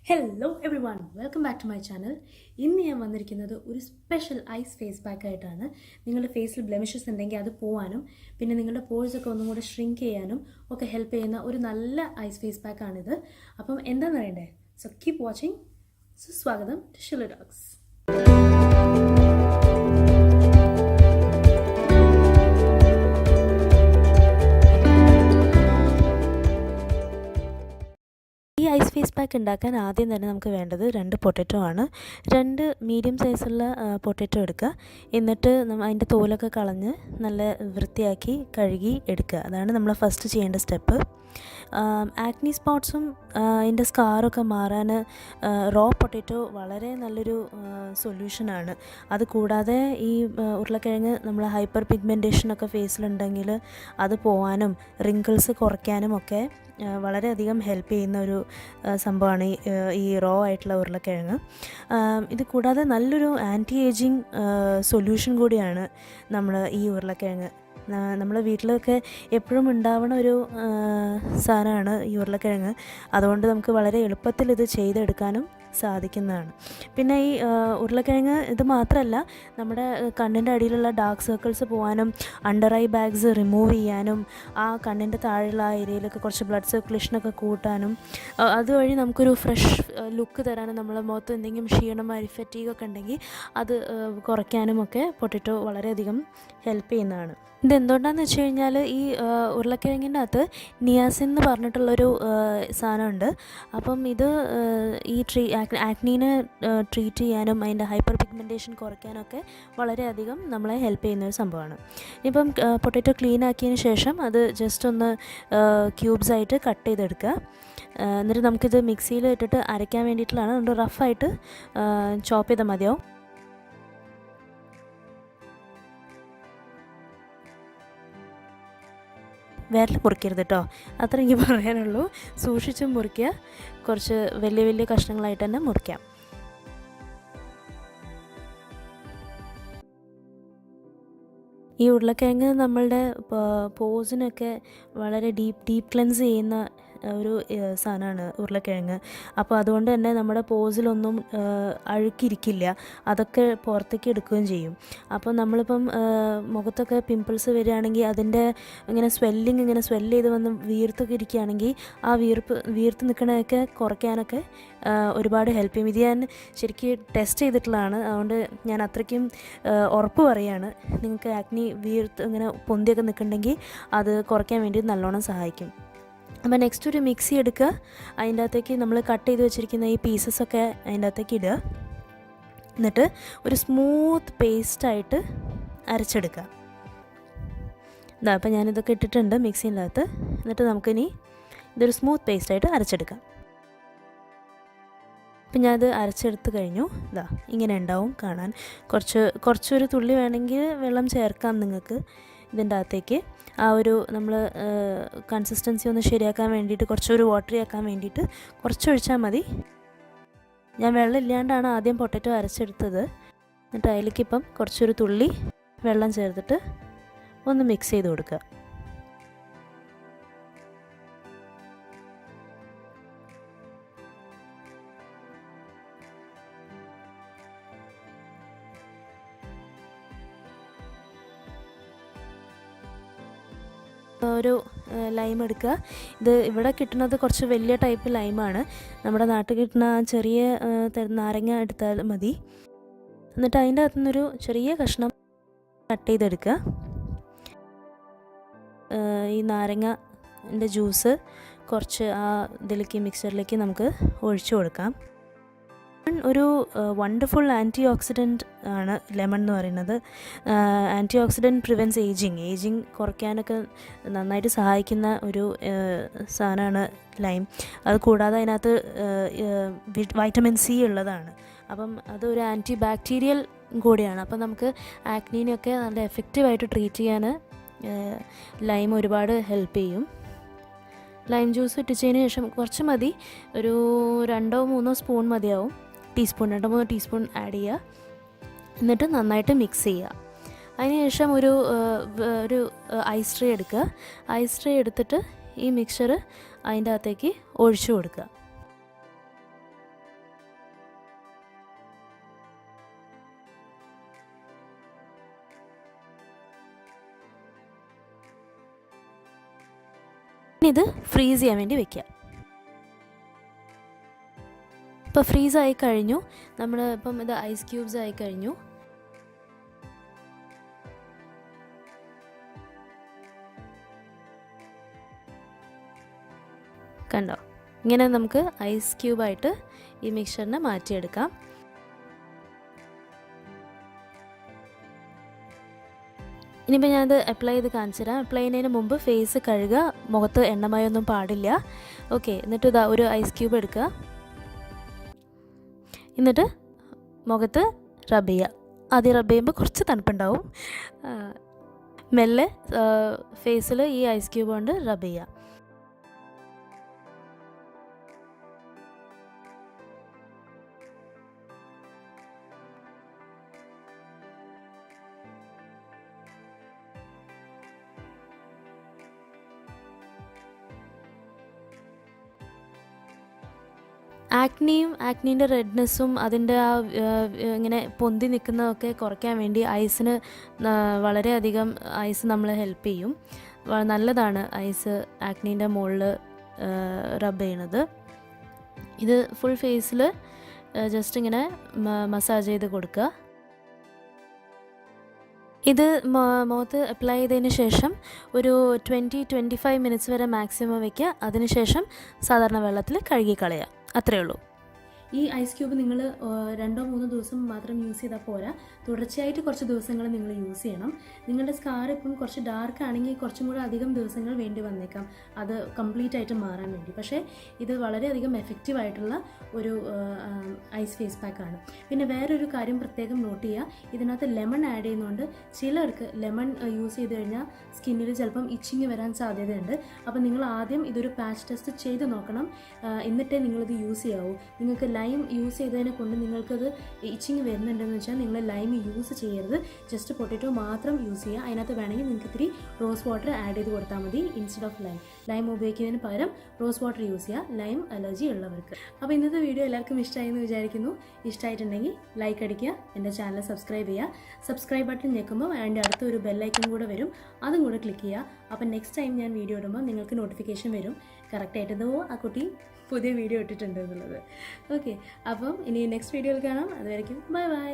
Hello everyone welcome back to my channel. ഇന്ന് ഞാൻ വന്നിരിക്കുന്നത് ഒരു സ്പെഷ്യൽ ഐസ് ഫേസ് പാക്ക് ആയിട്ടാണ്. നിങ്ങളുടെ ഫേസിൽ ബ്ലെമിഷസ് ഉണ്ടെങ്കിൽ അത് പോകാനും പിന്നെ നിങ്ങളുടെ പോഴ്സ് ഒക്കെ ഒന്നും കൂടെ ഷ്രിങ്ക് ചെയ്യാനും ഒക്കെ ഹെൽപ്പ് ചെയ്യുന്ന ഒരു നല്ല ഐസ് ഫേസ് പാക്കാണിത്. അപ്പം എന്താണെന്ന് അറിയണ്ടേ? So keep watching. സോ സ്വാഗതം ടു ഷിലു ടോക്സ്. ഈ ഐസ് ഫേസ് പാക്ക് ഉണ്ടാക്കാൻ ആദ്യം തന്നെ നമുക്ക് വേണ്ടത് 2 പൊട്ടറ്റോ ആണ്. 2 മീഡിയം സൈസുള്ള പൊട്ടറ്റോ എടുക്കുക. എന്നിട്ട് അതിൻ്റെ തോലൊക്കെ കളഞ്ഞ് നല്ല വൃത്തിയാക്കി കഴുകി എടുക്കുക. അതാണ് നമ്മൾ ഫസ്റ്റ് ചെയ്യേണ്ട സ്റ്റെപ്പ്. ആക്നി സ്പോട്ട്സും അതിൻ്റെ സ്കാറൊക്കെ മാറാൻ റോ പൊട്ടറ്റോ വളരെ നല്ലൊരു സൊല്യൂഷനാണ്. അതുകൂടാതെ ഈ ഉരുളക്കിഴങ്ങ് നമ്മൾ ഹൈപ്പർ പിഗ്മെൻറ്റേഷനൊക്കെ ഫേസിലുണ്ടെങ്കിൽ അത് പോകാനും റിങ്കിൾസ് കുറയ്ക്കാനും ഒക്കെ വളരെയധികം ഹെൽപ്പ് ചെയ്യുന്ന ഒരു സംഭവമാണ് ഈ റോ ആയിട്ടുള്ള ഉരുളക്കിഴങ്ങ്. ഇത് കൂടാതെ നല്ലൊരു ആൻറ്റി ഏജിങ് സൊല്യൂഷൻ കൂടിയാണ് ഈ ഉരുളക്കിഴങ്ങ്. നമ്മുടെ വീട്ടിലൊക്കെ എപ്പോഴും ഉണ്ടാവുന്ന ഒരു സാധനമാണ് ഈ ഉരുളക്കിഴങ്ങ്. അതുകൊണ്ട് നമുക്ക് വളരെ എളുപ്പത്തിൽ ഇത് ചെയ്തെടുക്കാനും സാധിക്കുന്നതാണ്. പിന്നെ ഈ ഉരുളക്കിഴങ്ങ് ഇത് മാത്രമല്ല, നമ്മുടെ കണ്ണിൻ്റെ അടിയിലുള്ള ഡാർക്ക് സർക്കിൾസ് പോകാനും അണ്ടർ ഐ ബാഗ്സ് റിമൂവ് ചെയ്യാനും ആ കണ്ണിൻ്റെ താഴെയുള്ള ആ ഏരിയയിലൊക്കെ കുറച്ച് ബ്ലഡ് സർക്കുലേഷനൊക്കെ കൂട്ടാനും അതുവഴി നമുക്കൊരു ഫ്രഷ് ലുക്ക് തരാനും നമ്മളെ മുഖത്ത് എന്തെങ്കിലും ക്ഷീണം ഫറ്റീഗൊക്കെ ഉണ്ടെങ്കിൽ അത് കുറയ്ക്കാനും ഒക്കെ പൊട്ടറ്റോ വളരെയധികം ഹെൽപ്പ് ചെയ്യുന്നതാണ്. ഇതെന്തുകൊണ്ടാണെന്ന് വെച്ച് കഴിഞ്ഞാൽ ഈ ഉരുളക്കിഴങ്ങിൻ്റെ അകത്ത് നിയാസിൻ എന്ന് പറഞ്ഞിട്ടുള്ളൊരു സാധനമുണ്ട്. അപ്പം ഇത് ഈ ആക്നീനെ ട്രീറ്റ് ചെയ്യാനും അതിൻ്റെ ഹൈപ്പർ പിഗ്മെൻറ്റേഷൻ കുറയ്ക്കാനൊക്കെ വളരെയധികം നമ്മളെ ഹെൽപ്പ് ചെയ്യുന്നൊരു സംഭവമാണ്. ഇപ്പം പൊട്ടറ്റോ ക്ലീൻ ആക്കിയതിന് ശേഷം അത് ജസ്റ്റ് ഒന്ന് ക്യൂബ്സായിട്ട് കട്ട് ചെയ്തെടുക്കുക. എന്നിട്ട് നമുക്കിത് മിക്സിയിൽ ഇട്ടിട്ട് അരയ്ക്കാൻ വേണ്ടിയിട്ടുള്ളതാണ്. അതുകൊണ്ട് റഫായിട്ട് ചോപ്പ് ചെയ്താൽ മതിയാവും. വിരൽ മുറിക്കരുത് കേട്ടോ, അത്ര എനിക്ക് പറയാനുള്ളൂ. സൂക്ഷിച്ചും മുറിക്കുക, കുറച്ച് വലിയ വലിയ കഷ്ണങ്ങളായിട്ട് തന്നെ മുറിക്കാം. ഈ ഉരുളക്കിഴങ്ങ് നമ്മളുടെ പോസിനൊക്കെ വളരെ ഡീപ്പ് ക്ലെൻസ് ചെയ്യുന്ന ഒരു സാധനമാണ് ഉരുളക്കിഴങ്ങ്. അപ്പോൾ അതുകൊണ്ട് തന്നെ നമ്മുടെ പോസിലൊന്നും അഴുക്കിരിക്കില്ല, അതൊക്കെ പുറത്തേക്ക് എടുക്കുകയും ചെയ്യും. അപ്പോൾ നമ്മളിപ്പം മുഖത്തൊക്കെ പിമ്പിൾസ് വരികയാണെങ്കിൽ അതിൻ്റെ ഇങ്ങനെ സ്വെല്ല് ചെയ്ത് വന്ന് വീർത്തൊക്കെ ഇരിക്കുകയാണെങ്കിൽ ആ വീർത്ത് നിൽക്കണതൊക്കെ കുറയ്ക്കാനൊക്കെ ഒരുപാട് ഹെൽപ്പ് ചെയ്യും. ഇത് ഞാൻ ശരിക്കും ടെസ്റ്റ് ചെയ്തിട്ടുള്ളതാണ്. അതുകൊണ്ട് ഞാൻ അത്രയ്ക്കും ഉറപ്പ് പറയുകയാണ്. നിങ്ങൾക്ക് ആക്നി ഇങ്ങനെ പൊന്തിയൊക്കെ നിൽക്കുന്നുണ്ടെങ്കിൽ അത് കുറയ്ക്കാൻ വേണ്ടി നല്ലോണം സഹായിക്കും. അപ്പോൾ നെക്സ്റ്റ് ഒരു മിക്സി എടുക്കുക. അതിൻ്റെ അകത്തേക്ക് നമ്മൾ കട്ട് ചെയ്ത് വെച്ചിരിക്കുന്ന ഈ പീസസൊക്കെ അതിൻ്റെ അകത്തേക്ക് ഇടുക. എന്നിട്ട് ഒരു സ്മൂത്ത് പേസ്റ്റായിട്ട് അരച്ചെടുക്കുക. അപ്പോൾ ഞാനിതൊക്കെ ഇട്ടിട്ടുണ്ട് മിക്സീൻ്റെ അകത്ത്. എന്നിട്ട് നമുക്കിനി ഇതൊരു സ്മൂത്ത് പേസ്റ്റായിട്ട് അരച്ചെടുക്കാം. അപ്പം ഞാനത് അരച്ചെടുത്ത് കഴിഞ്ഞു. ഇങ്ങനെ ഉണ്ടാവും കാണാൻ. കുറച്ചൊരു തുള്ളി വേണമെങ്കിൽ വെള്ളം ചേർക്കാം നിങ്ങൾക്ക് ഇതിൻ്റെ അകത്തേക്ക്. ആ ഒരു നമ്മൾ കൺസിസ്റ്റൻസി ഒന്ന് ശരിയാക്കാൻ വേണ്ടിയിട്ട്, കുറച്ചൊരു വാട്ടറി ആക്കാൻ വേണ്ടിയിട്ട് കുറച്ചൊഴിച്ചാൽ മതി. ഞാൻ വെള്ളം ഇല്ലാണ്ടാണ് ആദ്യം പൊട്ടറ്റോ അരച്ചെടുത്തത്. എന്നിട്ട് അതിലേക്കിപ്പം കുറച്ചൊരു തുള്ളി വെള്ളം ചേർത്തിട്ട് ഒന്ന് മിക്സ് ചെയ്ത് കൊടുക്കുക. ഒരു ലൈം എടുക്കുക. ഇത് ഇവിടെ കിട്ടുന്നത് കുറച്ച് വലിയ ടൈപ്പ് ലൈമാണ്. നമ്മുടെ നാട്ടിൽ കിട്ടുന്ന ചെറിയ നാരങ്ങ എടുത്താൽ മതി. എന്നിട്ട് അതിൻ്റെ അകത്തു നിന്നൊരു ചെറിയ കഷ്ണം കട്ട് ചെയ്തെടുക്കുക. ഈ നാരങ്ങൻ്റെ ജ്യൂസ് കുറച്ച് ആ മിക്സറിലേക്ക് നമുക്ക് ഒഴിച്ചു കൊടുക്കാം. ഒരു വണ്ടർഫുൾ ആൻറ്റി ഓക്സിഡൻറ്റ് ആണ് ലെമൺ എന്ന് പറയുന്നത്. ആൻറ്റി ഓക്സിഡൻറ്റ് പ്രിവെൻറ്റ്സ് ഏജിങ് കുറയ്ക്കാനൊക്കെ നന്നായിട്ട് സഹായിക്കുന്ന ഒരു സാധനമാണ് ലൈം. അത് കൂടാതെ അതിനകത്ത് വൈറ്റമിൻ സി ഉള്ളതാണ്. അപ്പം അതൊരു ആൻറ്റി ബാക്ടീരിയൽ കൂടിയാണ്. അപ്പം നമുക്ക് ആക്നീനെയൊക്കെ നല്ല എഫക്റ്റീവായിട്ട് ട്രീറ്റ് ചെയ്യാൻ ലൈം ഒരുപാട് ഹെൽപ്പ് ചെയ്യും. ലൈം ജ്യൂസ് ഇട്ടിച്ചതിന് ശേഷം കുറച്ച് മതി, ഒരു 2-3 സ്പൂൺ മതിയാവും. 2-3 ടീസ്പൂൺ ആഡ് ചെയ്യുക. എന്നിട്ട് നന്നായിട്ട് മിക്സ് ചെയ്യുക. അതിനുശേഷം ഒരു ഐസ് ട്രേ എടുക്കുക. ഐസ് ട്രേ എടുത്തിട്ട് ഈ മിക്സ്ചർ അതിൻ്റെ അകത്തേക്ക് ഒഴിച്ചു കൊടുക്കുക. ഇനി ഇത് ഫ്രീസ് ചെയ്യാൻ വേണ്ടി വെക്കുക. ഇപ്പോൾ ഫ്രീസായി കഴിഞ്ഞു. ഇപ്പം ഇത് ഐസ് ക്യൂബ്സ് ആയി കഴിഞ്ഞു. കണ്ടോ, ഇങ്ങനെ നമുക്ക് ഐസ് ക്യൂബായിട്ട് ഈ മിക്സ്ചറിനെ മാറ്റിയെടുക്കാം. ഇനിയിപ്പോൾ ഞാനത് അപ്ലൈ ചെയ്ത് കാണിച്ചു തരാം. അപ്ലൈ ചെയ്യുന്നതിന് മുമ്പ് ഫേസ് കഴുകുക, മുഖത്ത് എണ്ണമയൊന്നും പാടില്ല. ഓക്കെ, എന്നിട്ട് ഇതാ ഒരു ഐസ് ക്യൂബ് എടുക്കുക, എന്നിട്ട് മുഖത്ത് റബ് ചെയ്യുക. ആദ്യം റബ് ചെയ്യുമ്പോൾ കുറച്ച് തണുപ്പുണ്ടാവും. മെല്ലെ ഫേസിൽ ഈ ഐസ് ക്യൂബ് കൊണ്ട് റബ് ചെയ്യുക. ആക്നീൻ്റെ റെഡ്നെസ്സും അതിൻ്റെ ആ ഇങ്ങനെ പൊന്തി നിൽക്കുന്നതൊക്കെ കുറയ്ക്കാൻ വേണ്ടി ഐസിന് വളരെയധികം ഐസ് നമ്മളെ ഹെൽപ്പ് ചെയ്യും. നല്ലതാണ് ഐസ് ആക്നീൻ്റെ മുകളിൽ റബ്ബ് ചെയ്യണത്. ഇത് ഫുൾ ഫേസിൽ ജസ്റ്റ് ഇങ്ങനെ മസാജ് ചെയ്ത് കൊടുക്കുക. ഇത് മുഖത്ത് അപ്ലൈ ചെയ്തതിന് ശേഷം ഒരു 20-25 മിനിറ്റ്സ് വരെ മാക്സിമം വയ്ക്കുക. അതിനുശേഷം സാധാരണ വെള്ളത്തിൽ കഴുകി കളയുക. അത്രയേ ഉള്ളൂ. ഈ ഐസ് ക്യൂബ് നിങ്ങൾ 2-3 ദിവസം മാത്രം യൂസ് ചെയ്താൽ പോരാ, തുടർച്ചയായിട്ട് കുറച്ച് ദിവസങ്ങൾ നിങ്ങൾ യൂസ് ചെയ്യണം. നിങ്ങളുടെ സ്കാർ ഇപ്പം കുറച്ച് ഡാർക്ക് ആണെങ്കിൽ കുറച്ചും കൂടെ അധികം ദിവസങ്ങൾ വേണ്ടി വന്നേക്കാം അത് കംപ്ലീറ്റ് ആയിട്ട് മാറാൻ വേണ്ടി. പക്ഷേ ഇത് വളരെയധികം എഫക്റ്റീവ് ആയിട്ടുള്ള ഒരു ഐസ് ഫേസ് പാക്കാണ്. പിന്നെ വേറൊരു കാര്യം പ്രത്യേകം നോട്ട് ചെയ്യുക, ഇതിനകത്ത് ലെമൺ ആഡ് ചെയ്യുന്നതുകൊണ്ട് ചിലർക്ക് ലെമൺ യൂസ് ചെയ്ത് കഴിഞ്ഞാൽ സ്കിന്നിൽ ചിലപ്പം ഇച്ചിങ് വരാൻ സാധ്യതയുണ്ട്. അപ്പോൾ നിങ്ങൾ ആദ്യം ഇതൊരു പാച്ച് ടെസ്റ്റ് ചെയ്ത് നോക്കണം, എന്നിട്ടേ നിങ്ങളിത് യൂസ് ചെയ്യാവൂ. നിങ്ങൾക്ക് ലൈം യൂസ് ചെയ്തതിനെ കൊണ്ട് നിങ്ങൾക്കത് ഇച്ചിങ് വരുന്നുണ്ടെന്ന് വെച്ചാൽ നിങ്ങൾ ലൈം യൂസ് ചെയ്യരുത്. ജസ്റ്റ് പൊട്ടറ്റോ മാത്രം യൂസ് ചെയ്യുക. അതിനകത്ത് വേണമെങ്കിൽ നിങ്ങൾക്ക് ഇത്തിരി റോസ് വാട്ടർ ആഡ് ചെയ്ത് കൊടുത്താൽ മതി ഇൻസ്റ്റെഡ് ഓഫ് ലൈം. ലൈം ഉപയോഗിക്കുന്നതിന് പകരം റോസ് വാട്ടർ യൂസ് ചെയ്യുക, ലൈം അലർജി ഉള്ളവർക്ക്. അപ്പോൾ ഇന്നത്തെ വീഡിയോ എല്ലാവർക്കും ഇഷ്ടമായി എന്ന് വിചാരിക്കുന്നു. ഇഷ്ടമായിട്ടുണ്ടെങ്കിൽ ലൈക്ക് അടിക്കുക, എൻ്റെ ചാനൽ സബ്സ്ക്രൈബ് ചെയ്യുക. സബ്സ്ക്രൈബ് ബട്ടൺ ഞെക്കുമ്പോൾ അതിൻ്റെ അടുത്ത് ഒരു ബെല്ലൈക്കൺ കൂടെ വരും, അതും കൂടെ ക്ലിക്ക് ചെയ്യുക. അപ്പോൾ നെക്സ്റ്റ് ടൈം ഞാൻ വീഡിയോ ഇടുമ്പോൾ നിങ്ങൾക്ക് നോട്ടിഫിക്കേഷൻ വരും കറക്റ്റായിട്ട് ഇതോ ആ കുട്ടി പുതിയ വീഡിയോ ഇട്ടിട്ടുണ്ട് എന്നുള്ളത്. ഓക്കെ, അപ്പം ഇനി നെക്സ്റ്റ് വീഡിയോയിൽ കാണാം. അതുവരെയ്ക്കും ബൈ ബൈ.